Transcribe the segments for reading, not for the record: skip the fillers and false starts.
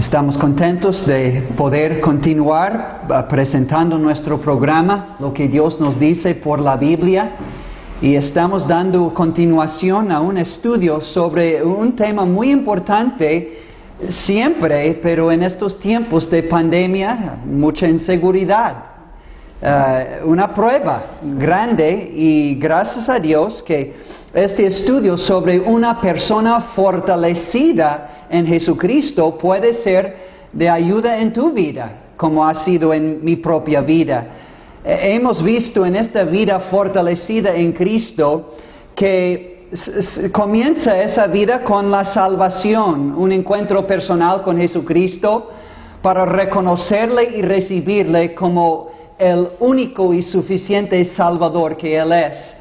Estamos contentos de poder continuar presentando nuestro programa, lo que Dios nos dice por la Biblia, y estamos dando continuación a un estudio sobre un tema muy importante siempre, pero en estos tiempos de pandemia, mucha inseguridad. Una prueba grande, y gracias a Dios que este estudio sobre una persona fortalecida en Jesucristo puede ser de ayuda en tu vida, como ha sido en mi propia vida. Hemos visto en esta vida fortalecida en Cristo que comienza esa vida con la salvación, un encuentro personal con Jesucristo para reconocerle y recibirle como el único y suficiente Salvador que Él es.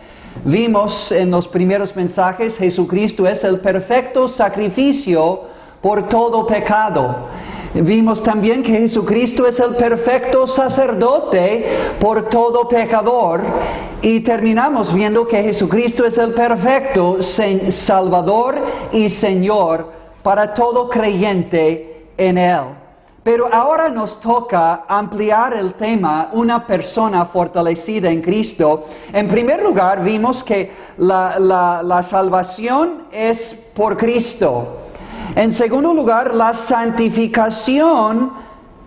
Vimos en los primeros mensajes, Jesucristo es el perfecto sacrificio por todo pecado. Vimos también que Jesucristo es el perfecto sacerdote por todo pecador. Y terminamos viendo que Jesucristo es el perfecto Salvador y Señor para todo creyente en Él. Pero ahora nos toca ampliar el tema, una persona fortalecida en Cristo. En primer lugar, vimos que la salvación es por Cristo. En segundo lugar, la santificación,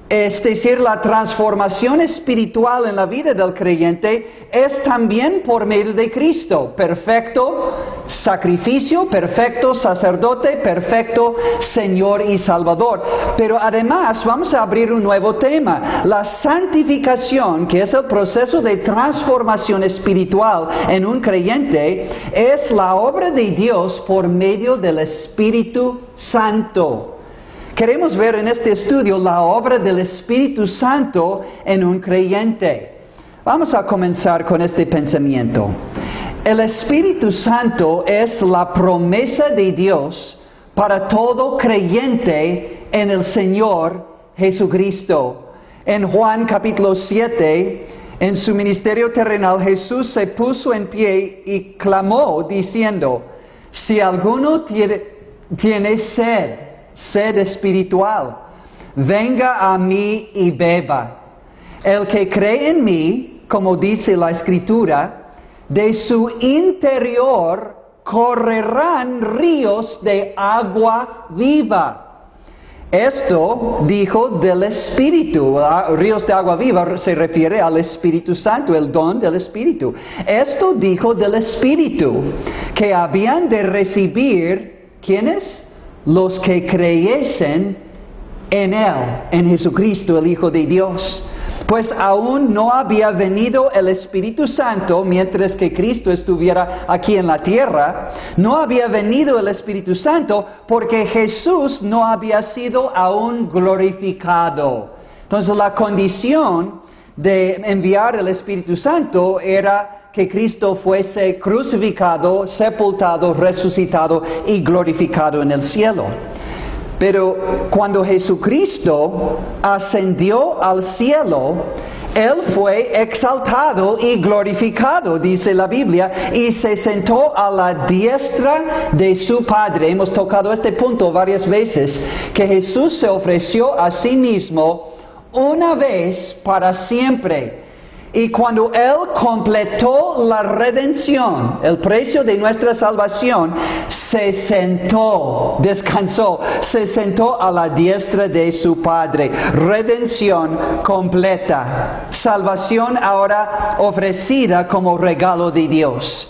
es decir, la transformación espiritual en la vida del creyente, es también por medio de Cristo. Perfecto sacrificio, perfecto sacerdote, perfecto Señor y Salvador. Pero además vamos a abrir un nuevo tema. La santificación, que es el proceso de transformación espiritual en un creyente, es la obra de Dios por medio del Espíritu Santo. Queremos ver en este estudio la obra del Espíritu Santo en un creyente. Vamos a comenzar con este pensamiento. El Espíritu Santo es la promesa de Dios para todo creyente en el Señor Jesucristo. En Juan capítulo 7, en su ministerio terrenal, Jesús se puso en pie y clamó diciendo: si alguno tiene sed espiritual, venga a mí y beba. El que cree en mí, como dice la Escritura, de su interior correrán ríos de agua viva. Esto dijo del Espíritu. Ríos de agua viva se refiere al Espíritu Santo, el don del Espíritu. Esto dijo del Espíritu que habían de recibir, ¿quiénes? Los que creyesen en Él, en Jesucristo, el Hijo de Dios. Pues aún no había venido el Espíritu Santo mientras que Cristo estuviera aquí en la tierra. No había venido el Espíritu Santo porque Jesús no había sido aún glorificado. Entonces la condición de enviar el Espíritu Santo era que Cristo fuese crucificado, sepultado, resucitado y glorificado en el cielo. Pero cuando Jesucristo ascendió al cielo, Él fue exaltado y glorificado, dice la Biblia, y se sentó a la diestra de su Padre. Hemos tocado este punto varias veces, que Jesús se ofreció a sí mismo una vez para siempre. Y cuando Él completó la redención, el precio de nuestra salvación, se sentó, descansó, se sentó a la diestra de su Padre. Redención completa. Salvación ahora ofrecida como regalo de Dios.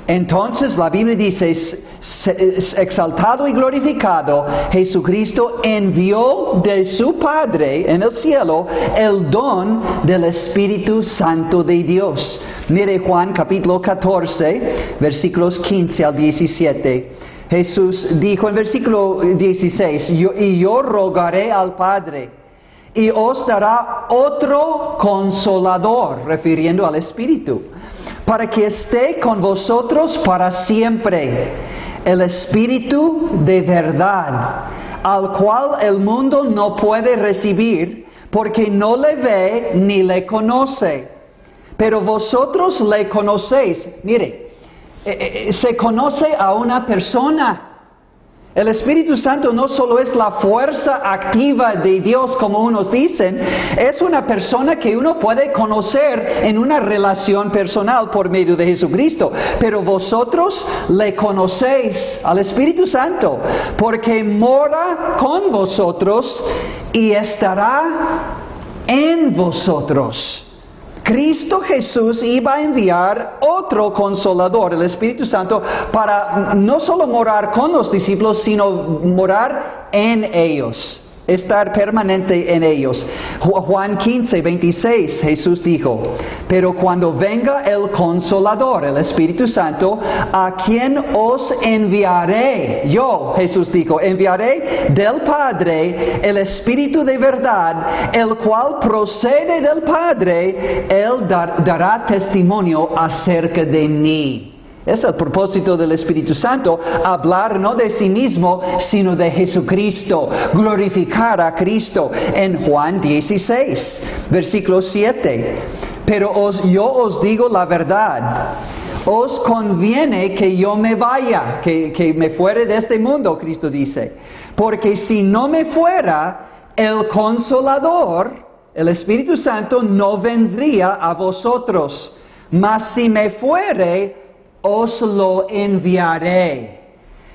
Entonces la Biblia dice, exaltado y glorificado, Jesucristo envió de su Padre en el cielo el don del Espíritu Santo de Dios. Mire Juan capítulo 14, versículos 15 al 17. Jesús dijo en versículo 16, yo rogaré al Padre, y os dará otro consolador, refiriendo al Espíritu, para que esté con vosotros para siempre, el Espíritu de verdad, al cual el mundo no puede recibir, porque no le ve ni le conoce. Pero vosotros le conocéis. Mire, se conoce a una persona, El Espíritu Santo no solo es la fuerza activa de Dios, como unos dicen, es una persona que uno puede conocer en una relación personal por medio de Jesucristo. Pero vosotros le conocéis al Espíritu Santo, porque mora con vosotros y estará en vosotros. Cristo Jesús iba a enviar otro consolador, el Espíritu Santo, para no solo morar con los discípulos, sino morar en ellos, estar permanente en ellos. Juan 15, 26, Jesús dijo, pero cuando venga el Consolador, el Espíritu Santo, a quien os enviaré, yo, Jesús dijo, enviaré del Padre el Espíritu de verdad, el cual procede del Padre, Él dará testimonio acerca de mí. Es el propósito del Espíritu Santo, hablar no de sí mismo, sino de Jesucristo, glorificar a Cristo. En Juan 16, versículo 7, pero yo os digo la verdad, os conviene que yo me vaya, que me fuere de este mundo, Cristo dice, porque si no me fuera, el Consolador, el Espíritu Santo, no vendría a vosotros, mas si me fuere, os lo enviaré.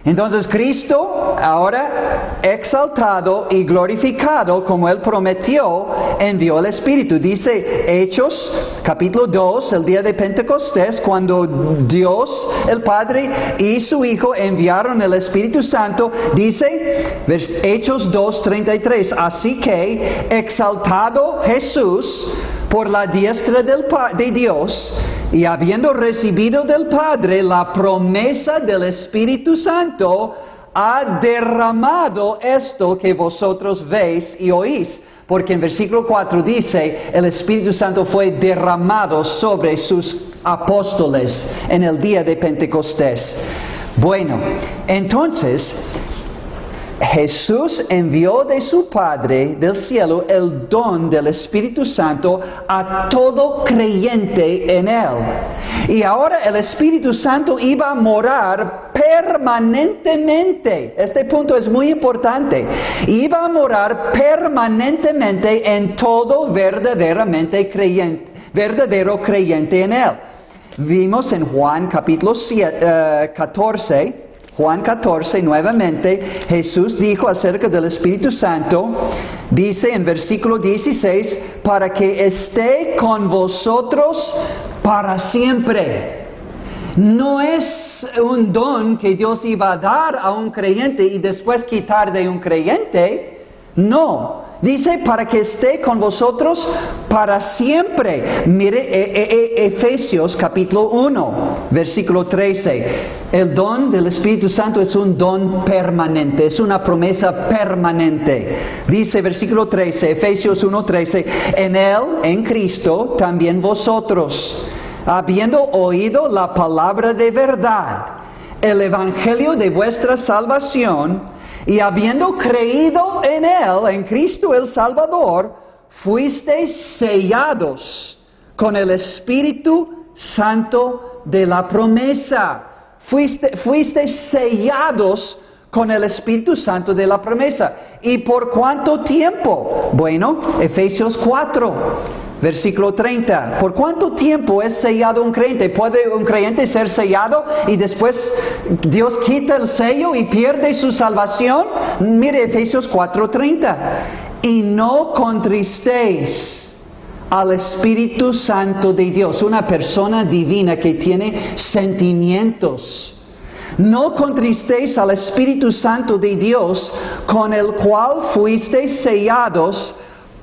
Entonces Cristo, ahora exaltado y glorificado como Él prometió, envió el Espíritu. Dice Hechos capítulo 2, el día de Pentecostés, cuando Dios, el Padre y su Hijo enviaron el Espíritu Santo, dice Hechos 2, 33, así que exaltado Jesús por la diestra de Dios, y habiendo recibido del Padre la promesa del Espíritu Santo, ha derramado esto que vosotros veis y oís. Porque en versículo 4 dice, el Espíritu Santo fue derramado sobre sus apóstoles en el día de Pentecostés. Bueno, entonces Jesús envió de su Padre del cielo el don del Espíritu Santo a todo creyente en Él. Y ahora el Espíritu Santo iba a morar permanentemente. Este punto es muy importante. Iba a morar permanentemente en todo verdadero creyente en Él. Vimos en Juan capítulo 14, Juan 14, nuevamente, Jesús dijo acerca del Espíritu Santo, dice en versículo 16, para que esté con vosotros para siempre. No es un don que Dios iba a dar a un creyente y después quitar de un creyente. No. Dice para que esté con vosotros para siempre. Mire Efesios capítulo 1, versículo 13. El don del Espíritu Santo es un don permanente, es una promesa permanente. Dice versículo 13, Efesios 1, 13. En Él, en Cristo, también vosotros, habiendo oído la palabra de verdad, el evangelio de vuestra salvación, y habiendo creído en Él, en Cristo el Salvador, fuisteis sellados con el Espíritu Santo de la promesa. Fuisteis sellados con el Espíritu Santo de la promesa. ¿Y por cuánto tiempo? Bueno, Efesios 4. Versículo 30. ¿Por cuánto tiempo es sellado un creyente? ¿Puede un creyente ser sellado y después Dios quita el sello y pierde su salvación? Mire Efesios 4:30. Y no contristéis al Espíritu Santo de Dios, una persona divina que tiene sentimientos. No contristéis al Espíritu Santo de Dios, con el cual fuisteis sellados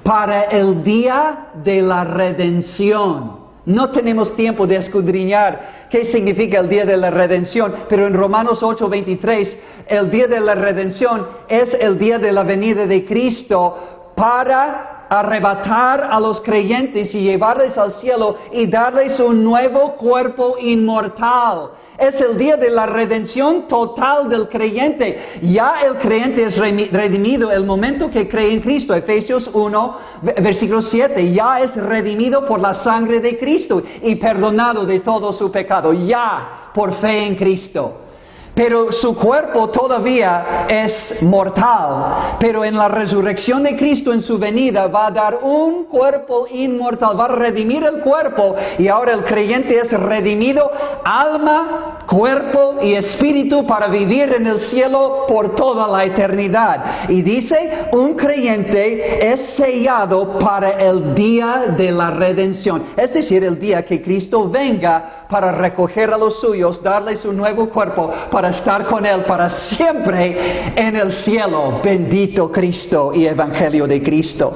para el día de la redención. No tenemos tiempo de escudriñar qué significa el día de la redención, pero en Romanos 8:23, el día de la redención es el día de la venida de Cristo para arrebatar a los creyentes y llevarles al cielo y darles un nuevo cuerpo inmortal. Es el día de la redención total del creyente. Ya el creyente es redimido el momento que cree en Cristo. Efesios 1, versículo 7. Ya es redimido por la sangre de Cristo y perdonado de todo su pecado. Ya por fe en Cristo. pero su cuerpo todavía es mortal. Pero en la resurrección de Cristo, en su venida, va a dar un cuerpo inmortal, va a redimir el cuerpo, y ahora el creyente es redimido, alma, cuerpo y espíritu, para vivir en el cielo por toda la eternidad. Y dice, un creyente es sellado para el día de la redención, es decir, el día que Cristo venga para recoger a los suyos, darles un nuevo cuerpo, para estar con Él para siempre en el cielo. Bendito Cristo y Evangelio de Cristo.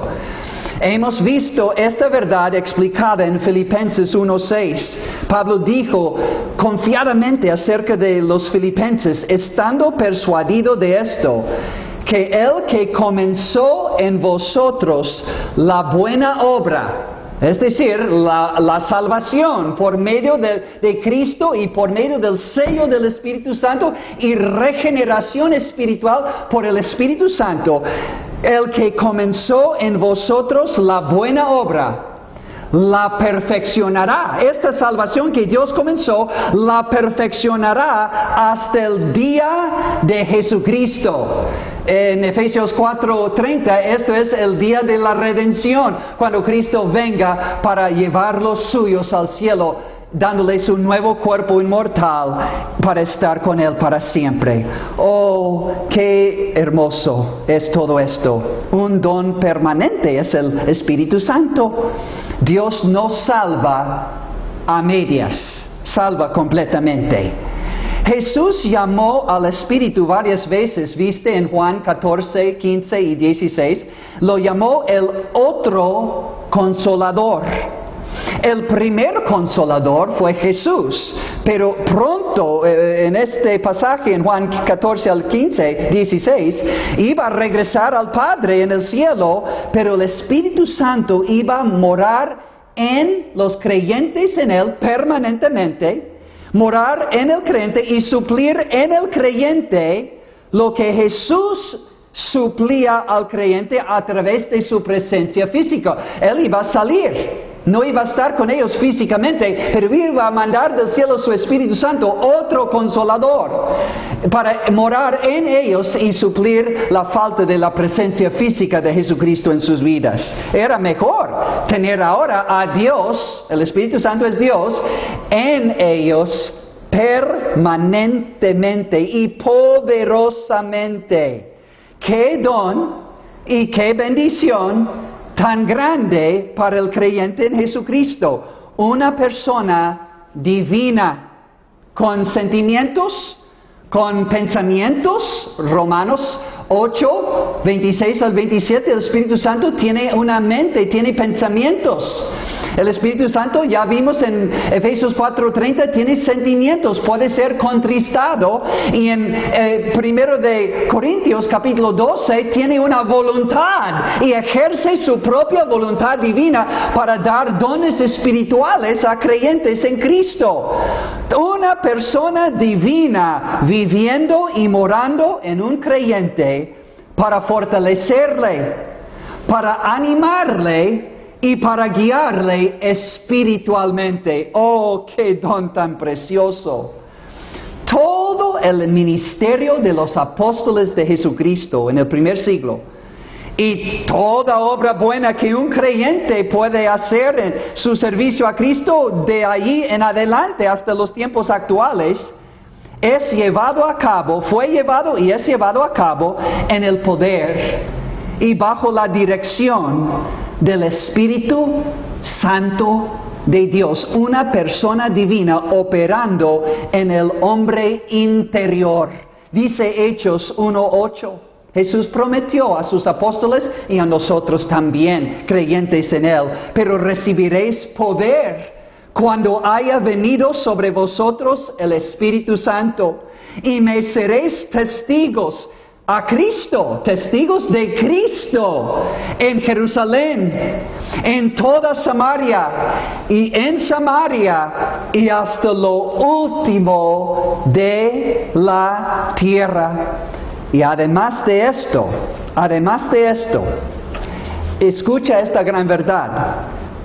Hemos visto esta verdad explicada en Filipenses 1:6. Pablo dijo confiadamente acerca de los filipenses, estando persuadido de esto, que el que comenzó en vosotros la buena obra, es decir, la salvación por medio de Cristo y por medio del sello del Espíritu Santo y regeneración espiritual por el Espíritu Santo, el que comenzó en vosotros la buena obra, la perfeccionará. Esta salvación que Dios comenzó, la perfeccionará hasta el día de Jesucristo. En Efesios 4:30, esto es el día de la redención, cuando Cristo venga para llevar los suyos al cielo, dándoles un nuevo cuerpo inmortal para estar con Él para siempre. Oh, qué hermoso es todo esto. Un don permanente es el Espíritu Santo. Dios no salva a medias, salva completamente. Jesús llamó al Espíritu varias veces, viste en Juan 14, 15 y 16, lo llamó el otro consolador. El primer consolador fue Jesús, pero pronto en este pasaje en Juan 14 al 15, 16, iba a regresar al Padre en el cielo, pero el Espíritu Santo iba a morar en los creyentes en Él permanentemente, morar en el creyente y suplir en el creyente lo que Jesús suplía al creyente a través de su presencia física. Él iba a salir. No iba a estar con ellos físicamente, pero iba a mandar del cielo su Espíritu Santo, otro consolador, para morar en ellos y suplir la falta de la presencia física de Jesucristo en sus vidas. Era mejor tener ahora a Dios, el Espíritu Santo es Dios, en ellos permanentemente y poderosamente. ¡Qué don y qué bendición tan grande para el creyente en Jesucristo! Una persona divina, con sentimientos, con pensamientos. Romanos 8, 26 al 27, el Espíritu Santo tiene una mente, tiene pensamientos. El Espíritu Santo, ya vimos en Efesios 4:30, tiene sentimientos, puede ser contristado. Y en 1 de Corintios capítulo 12 tiene una voluntad y ejerce su propia voluntad divina para dar dones espirituales a creyentes en Cristo. Una persona divina viviendo y morando en un creyente para fortalecerle, para animarle y para guiarle espiritualmente. ¡Oh, qué don tan precioso! Todo el ministerio de los apóstoles de Jesucristo en el primer siglo y toda obra buena que un creyente puede hacer en su servicio a Cristo de allí en adelante hasta los tiempos actuales, es llevado a cabo, fue llevado y es llevado a cabo en el poder y bajo la dirección del Espíritu Santo de Dios, una persona divina operando en el hombre interior. Dice Hechos 1:8, Jesús prometió a sus apóstoles y a nosotros también, creyentes en Él, pero recibiréis poder cuando haya venido sobre vosotros el Espíritu Santo, y me seréis testigos a Cristo, testigos de Cristo, en Jerusalén, en toda Samaria y hasta lo último de la tierra. Y además de esto, escucha esta gran verdad: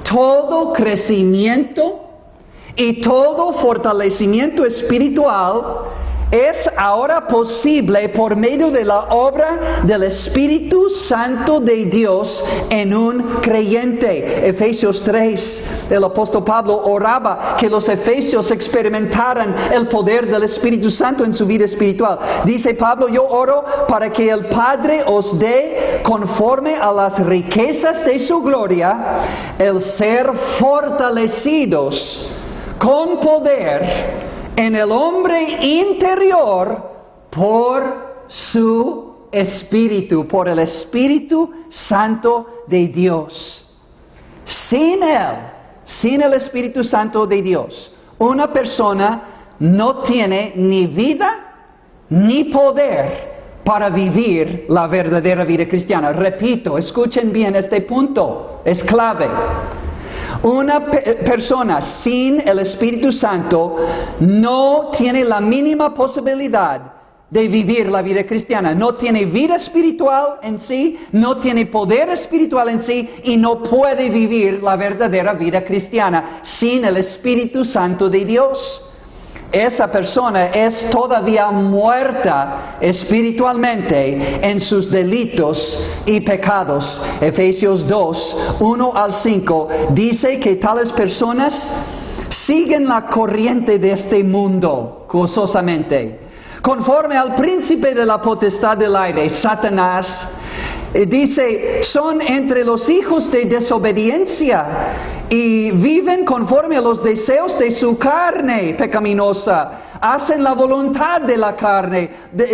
todo crecimiento y todo fortalecimiento espiritual es ahora posible por medio de la obra del Espíritu Santo de Dios en un creyente. Efesios 3, el apóstol Pablo oraba que los efesios experimentaran el poder del Espíritu Santo en su vida espiritual. Dice Pablo, yo oro para que el Padre os dé, conforme a las riquezas de su gloria, el ser fortalecidos con poder en el hombre interior por su Espíritu, por el Espíritu Santo de Dios. Sin Él, sin el Espíritu Santo de Dios, una persona no tiene ni vida ni poder para vivir la verdadera vida cristiana. Repito, escuchen bien este punto, es clave. Una persona sin el Espíritu Santo no tiene la mínima posibilidad de vivir la vida cristiana. No tiene vida espiritual en sí, no tiene poder espiritual en sí y no puede vivir la verdadera vida cristiana sin el Espíritu Santo de Dios. Esa persona es todavía muerta espiritualmente en sus delitos y pecados. Efesios 2, 1 al 5 dice que tales personas siguen la corriente de este mundo gozosamente, conforme al príncipe de la potestad del aire, Satanás. Dice, son entre los hijos de desobediencia y viven conforme a los deseos de su carne pecaminosa. Hacen la voluntad de la carne,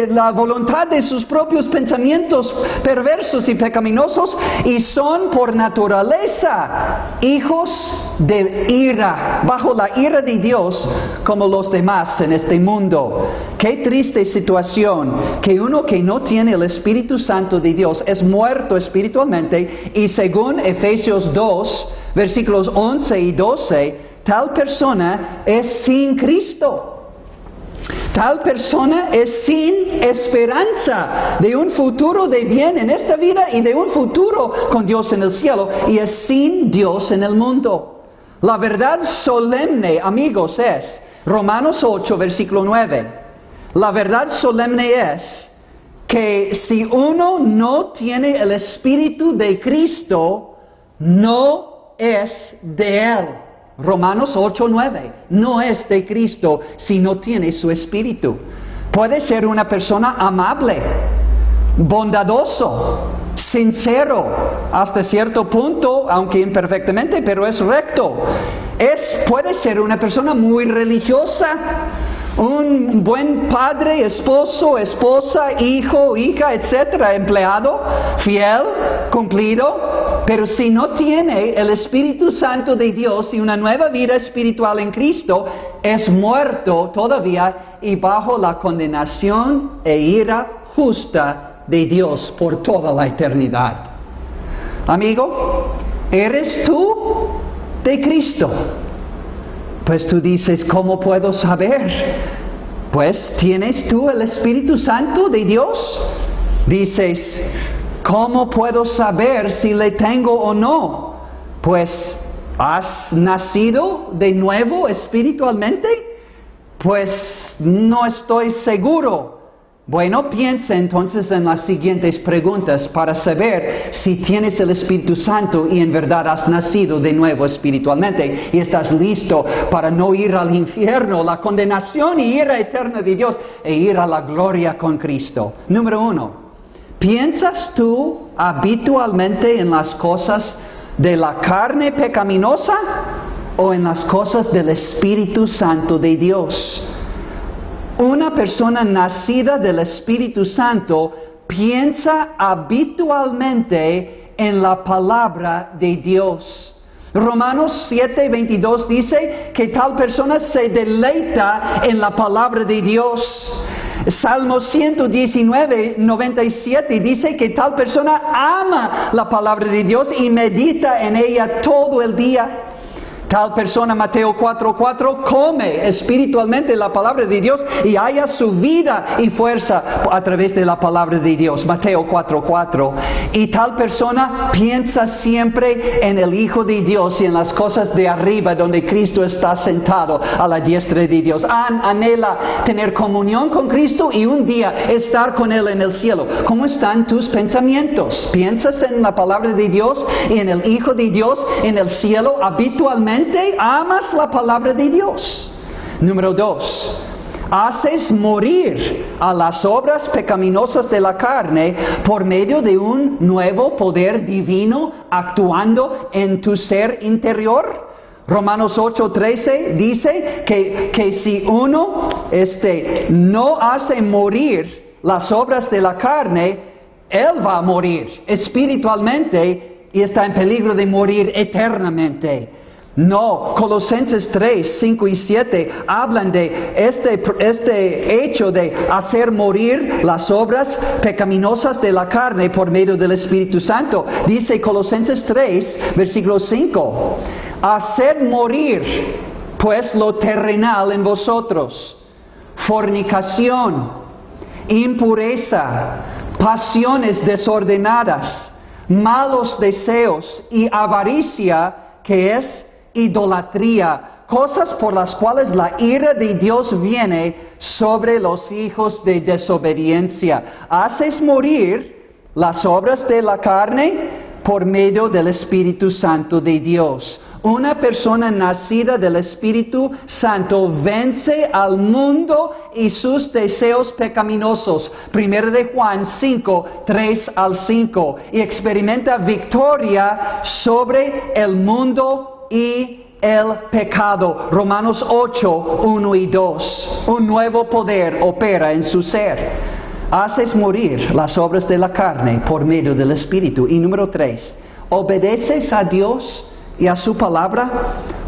la voluntad de sus propios pensamientos perversos y pecaminosos, y son por naturaleza hijos de ira, bajo la ira de Dios como los demás en este mundo. Qué triste situación que uno que no tiene el Espíritu Santo de Dios es muerto espiritualmente, y según Efesios 2, versículos 11 y 12, tal persona es sin Cristo. Tal persona es sin esperanza de un futuro de bien en esta vida y de un futuro con Dios en el cielo, y es sin Dios en el mundo. La verdad solemne, amigos, es Romanos 8, versículo 9. La verdad solemne es que si uno no tiene el Espíritu de Cristo, no es de Él. Romanos 8, 9. No es de Cristo si no tiene su Espíritu. Puede ser una persona amable, bondadoso, sincero, hasta cierto punto, aunque imperfectamente, pero es recto. Puede ser una persona muy religiosa, un buen padre, esposo, esposa, hijo, hija, etcétera, empleado, fiel, cumplido. Pero si no tiene el Espíritu Santo de Dios y una nueva vida espiritual en Cristo, es muerto todavía y bajo la condenación e ira justa de Dios por toda la eternidad. Amigo, ¿eres tú de Cristo? Pues tú dices, ¿cómo puedo saber? Pues, ¿tienes tú el Espíritu Santo de Dios? Dices, ¿cómo puedo saber si le tengo o no? Pues, ¿has nacido de nuevo espiritualmente? Pues, no estoy seguro. Bueno, piensa entonces en las siguientes preguntas para saber si tienes el Espíritu Santo y en verdad has nacido de nuevo espiritualmente y estás listo para no ir al infierno, la condenación y ira eterna de Dios, e ir a la gloria con Cristo. Número 1, ¿piensas tú habitualmente en las cosas de la carne pecaminosa o en las cosas del Espíritu Santo de Dios? Una persona nacida del Espíritu Santo piensa habitualmente en la palabra de Dios. Romanos 7, 22 dice que tal persona se deleita en la palabra de Dios. Salmo 119, 97 dice que tal persona ama la palabra de Dios y medita en ella todo el día. Tal persona, Mateo 4:4, come espiritualmente la palabra de Dios y haya su vida y fuerza a través de la palabra de Dios. Mateo 4:4. Y tal persona piensa siempre en el Hijo de Dios y en las cosas de arriba donde Cristo está sentado a la diestra de Dios. Anhela tener comunión con Cristo y un día estar con Él en el cielo. ¿Cómo están tus pensamientos? ¿Piensas en la palabra de Dios y en el Hijo de Dios en el cielo habitualmente? ¿Amas la palabra de Dios? Número 2. Haces morir a las obras pecaminosas de la carne por medio de un nuevo poder divino actuando en tu ser interior. Romanos 8:13 dice que si uno no hace morir las obras de la carne, él va a morir espiritualmente y está en peligro de morir eternamente. No, Colosenses 3, 5 y 7 hablan de este hecho de hacer morir las obras pecaminosas de la carne por medio del Espíritu Santo. Dice Colosenses 3, versículo 5, hacer morir pues lo terrenal en vosotros, fornicación, impureza, pasiones desordenadas, malos deseos y avaricia, que es idolatría, cosas por las cuales la ira de Dios viene sobre los hijos de desobediencia. Haces morir las obras de la carne por medio del Espíritu Santo de Dios. Una persona nacida del Espíritu Santo vence al mundo y sus deseos pecaminosos. 1 de Juan 5, 3 al 5. Y experimenta victoria sobre el mundo y el pecado. Romanos 8, 1 y 2. Un nuevo poder opera en su ser. Haces morir las obras de la carne por medio del Espíritu. Y número 3, obedeces a Dios y a su palabra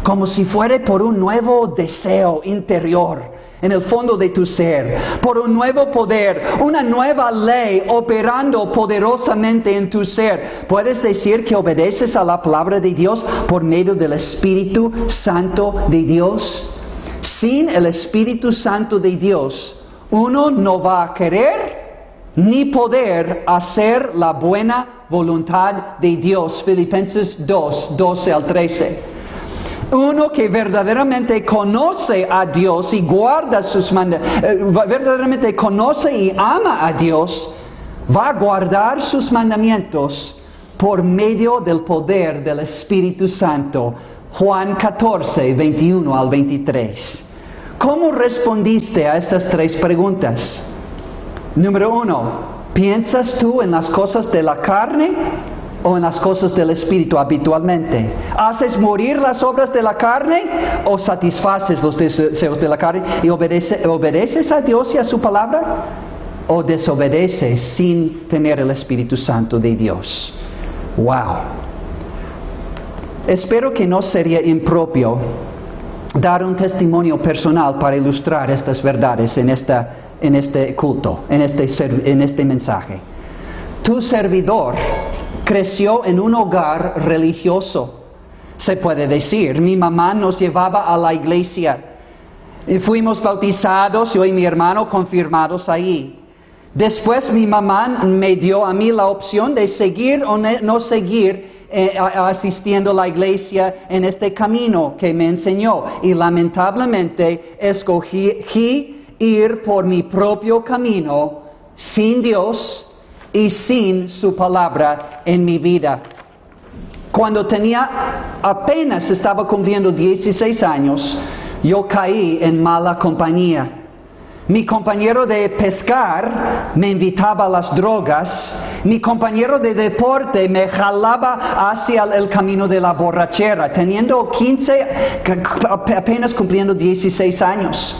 como si fuera por un nuevo deseo interior en el fondo de tu ser, por un nuevo poder, una nueva ley operando poderosamente en tu ser. ¿Puedes decir que obedeces a la palabra de Dios por medio del Espíritu Santo de Dios? Sin el Espíritu Santo de Dios, uno no va a querer ni poder hacer la buena voluntad de Dios. Filipenses 2, 12 al 13. Uno que verdaderamente conoce a Dios y guarda sus mandamientos, verdaderamente conoce y ama a Dios, va a guardar sus mandamientos por medio del poder del Espíritu Santo. Juan 14, 21 al 23. ¿Cómo respondiste a estas 3 preguntas? Número 1, ¿piensas tú en las cosas de la carne o en las cosas del Espíritu habitualmente? ¿Haces morir las obras de la carne o satisfaces los deseos de la carne y obedeces a Dios y a su palabra? ¿O desobedeces sin tener el Espíritu Santo de Dios? ¡Wow! Espero que no sería impropio dar un testimonio personal para ilustrar estas verdades en este culto, en este mensaje. Tu servidor creció en un hogar religioso. Se puede decir, mi mamá nos llevaba a la iglesia. Fuimos bautizados, yo y mi hermano confirmados ahí. Después mi mamá me dio a mí la opción de seguir o no seguir asistiendo a la iglesia en este camino que me enseñó. Y lamentablemente escogí ir por mi propio camino sin Dios y sin su palabra en mi vida. Cuando apenas estaba cumpliendo 16 años, yo caí en mala compañía. Mi compañero de pescar me invitaba a las drogas. Mi compañero de deporte me jalaba hacia el camino de la borrachera, teniendo apenas cumpliendo 16 años.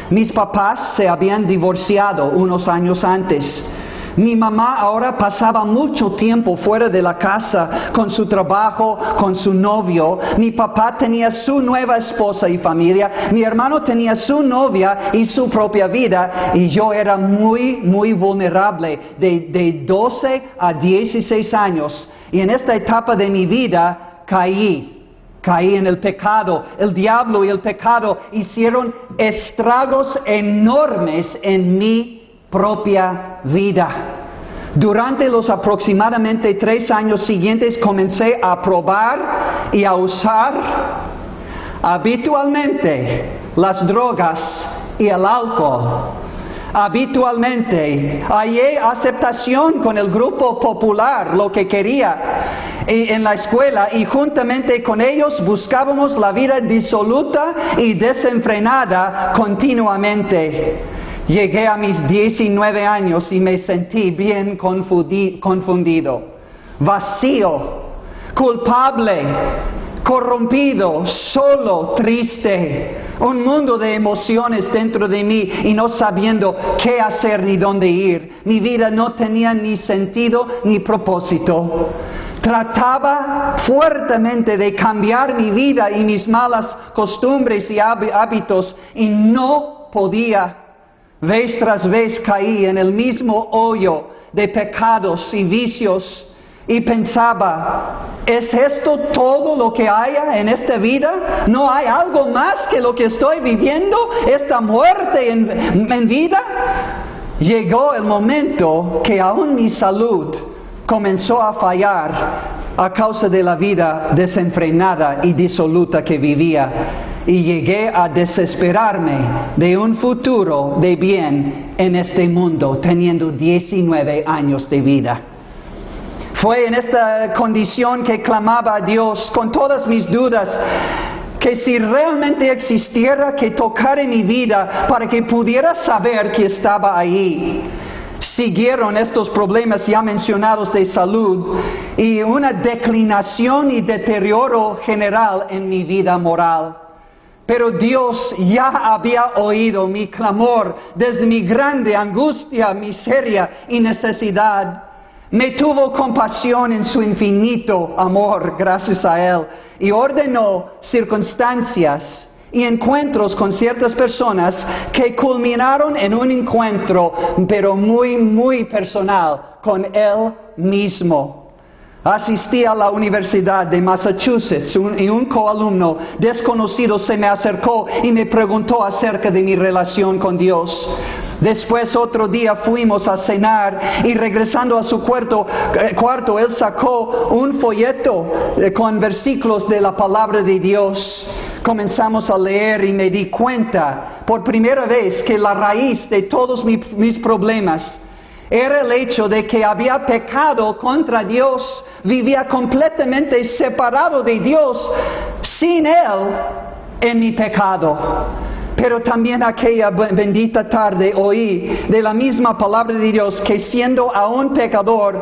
Mis papás se habían divorciado unos años antes. Mi mamá ahora pasaba mucho tiempo fuera de la casa con su trabajo, con su novio. Mi papá tenía su nueva esposa y familia. Mi hermano tenía su novia y su propia vida. Y yo era muy vulnerable de 12 a 16 años. Y en esta etapa de mi vida caí Caí en el pecado. El diablo y el pecado hicieron estragos enormes en mi propia vida. Durante los aproximadamente 3 años siguientes comencé a probar y a usar habitualmente las drogas y el alcohol. Habitualmente hallé aceptación con el grupo popular, lo que quería en la escuela, y juntamente con ellos buscábamos la vida disoluta y desenfrenada continuamente. Llegué a mis 19 años y me sentí bien confundido, vacío, culpable, corrompido, solo, triste. Un mundo de emociones dentro de mí y no sabiendo qué hacer ni dónde ir. Mi vida no tenía ni sentido ni propósito. Trataba fuertemente de cambiar mi vida y mis malas costumbres y hábitos y no podía. Vez tras vez caí en el mismo hoyo de pecados y vicios y pensaba, ¿es esto todo lo que haya en esta vida? ¿No hay algo más que lo que estoy viviendo? ¿Esta muerte en vida? Llegó el momento que aún mi salud comenzó a fallar a causa de la vida desenfrenada y disoluta que vivía. Y llegué a desesperarme de un futuro de bien en este mundo, teniendo 19 años de vida. Fue en esta condición que clamaba a Dios con todas mis dudas, que si realmente existiera, que tocara mi vida para que pudiera saber que estaba ahí. Siguieron estos problemas ya mencionados de salud y una declinación y deterioro general en mi vida moral. Pero Dios ya había oído mi clamor desde mi grande angustia, miseria y necesidad. Me tuvo compasión en su infinito amor, gracias a Él, y ordenó circunstancias y encuentros con ciertas personas que culminaron en un encuentro, pero muy personal, con Él mismo. Asistí a la Universidad de Massachusetts y un coalumno desconocido se me acercó y me preguntó acerca de mi relación con Dios. Después otro día fuimos a cenar y regresando a su cuarto, él sacó un folleto con versículos de la palabra de Dios. Comenzamos a leer y me di cuenta por primera vez que la raíz de todos mis problemas era el hecho de que había pecado contra Dios, vivía completamente separado de Dios, sin Él en mi pecado. Pero también aquella bendita tarde oí de la misma palabra de Dios que siendo aún pecador,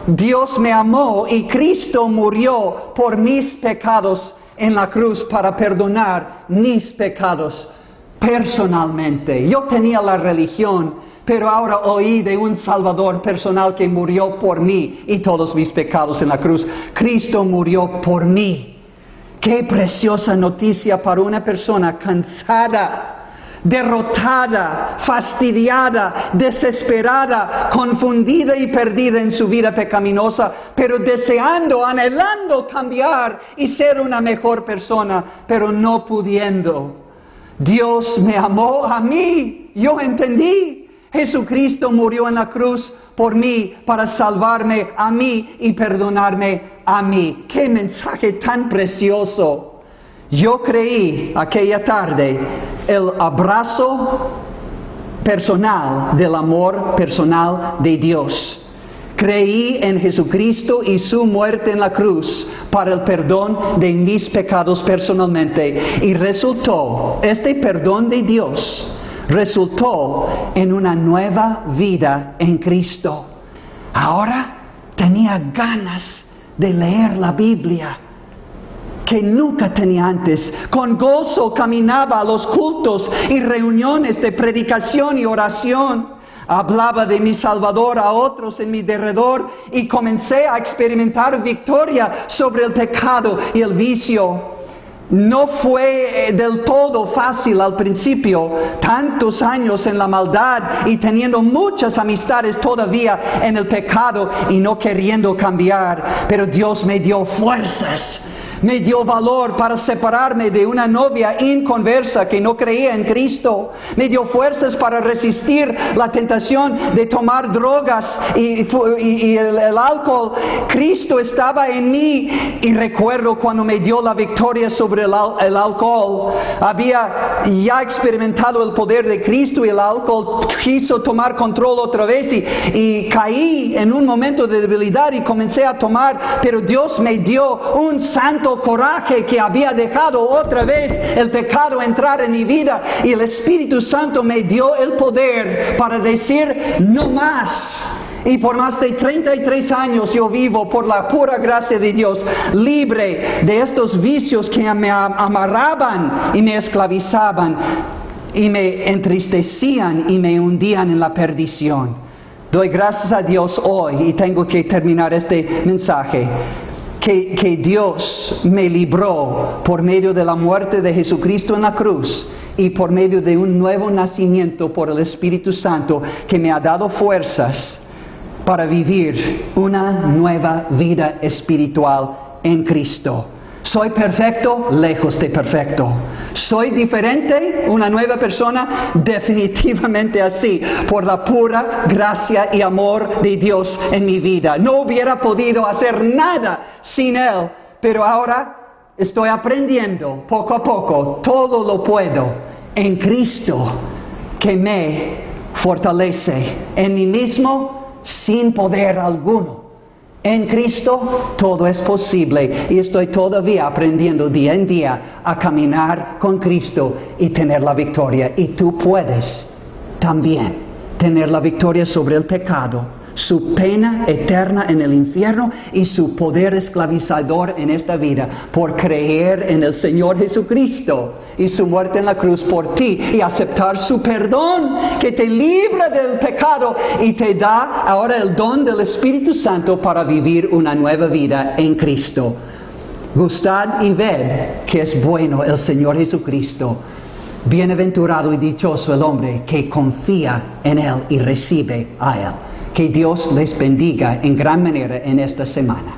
Dios me amó y Cristo murió por mis pecados en la cruz para perdonar mis pecados personalmente. Yo tenía la religión, pero ahora oí de un Salvador personal que murió por mí y todos mis pecados en la cruz. Cristo murió por mí. Qué preciosa noticia para una persona cansada, derrotada, fastidiada, desesperada, confundida y perdida en su vida pecaminosa, pero deseando, anhelando cambiar y ser una mejor persona, pero no pudiendo. Dios me amó a mí, yo entendí. Jesucristo murió en la cruz por mí, para salvarme a mí y perdonarme a mí. ¡Qué mensaje tan precioso! Yo creí aquella tarde el abrazo personal del amor personal de Dios. Creí en Jesucristo y su muerte en la cruz para el perdón de mis pecados personalmente. Y resultó, este perdón de Dios resultó en una nueva vida en Cristo. Ahora tenía ganas de leer la Biblia que nunca tenía antes. Con gozo caminaba a los cultos y reuniones de predicación y oración. Hablaba de mi Salvador a otros en mi derredor y comencé a experimentar victoria sobre el pecado y el vicio. No fue del todo fácil al principio, tantos años en la maldad y teniendo muchas amistades todavía en el pecado y no queriendo cambiar, pero Dios me dio fuerzas. Me dio valor para separarme de una novia inconversa que no creía en Cristo. Me dio fuerzas para resistir la tentación de tomar drogas y el alcohol. Cristo estaba en mí y recuerdo cuando me dio la victoria sobre el alcohol. Había ya experimentado el poder de Cristo y el alcohol quiso tomar control otra vez y caí en un momento de debilidad y comencé a tomar, pero Dios me dio un santo coraje que había dejado otra vez el pecado entrar en mi vida y el Espíritu Santo me dio el poder para decir no más. Y por más de 33 años yo vivo por la pura gracia de Dios, libre de estos vicios que me amarraban y me esclavizaban y me entristecían y me hundían en la perdición. Doy gracias a Dios hoy y tengo que terminar este mensaje. Que Dios me libró por medio de la muerte de Jesucristo en la cruz y por medio de un nuevo nacimiento por el Espíritu Santo que me ha dado fuerzas para vivir una nueva vida espiritual en Cristo. ¿Soy perfecto? Lejos de perfecto. ¿Soy diferente? ¿Una nueva persona? Definitivamente así, por la pura gracia y amor de Dios en mi vida. No hubiera podido hacer nada sin Él, pero ahora estoy aprendiendo poco a poco. Todo lo puedo en Cristo que me fortalece. En mí mismo, sin poder alguno. En Cristo todo es posible y estoy todavía aprendiendo día en día a caminar con Cristo y tener la victoria. Y tú puedes también tener la victoria sobre el pecado, su pena eterna en el infierno y su poder esclavizador en esta vida por creer en el Señor Jesucristo y su muerte en la cruz por ti y aceptar su perdón que te libra del pecado y te da ahora el don del Espíritu Santo para vivir una nueva vida en Cristo. Gustad y ved que es bueno el Señor Jesucristo. Bienaventurado y dichoso el hombre que confía en Él y recibe a Él. Que Dios les bendiga en gran manera en esta semana.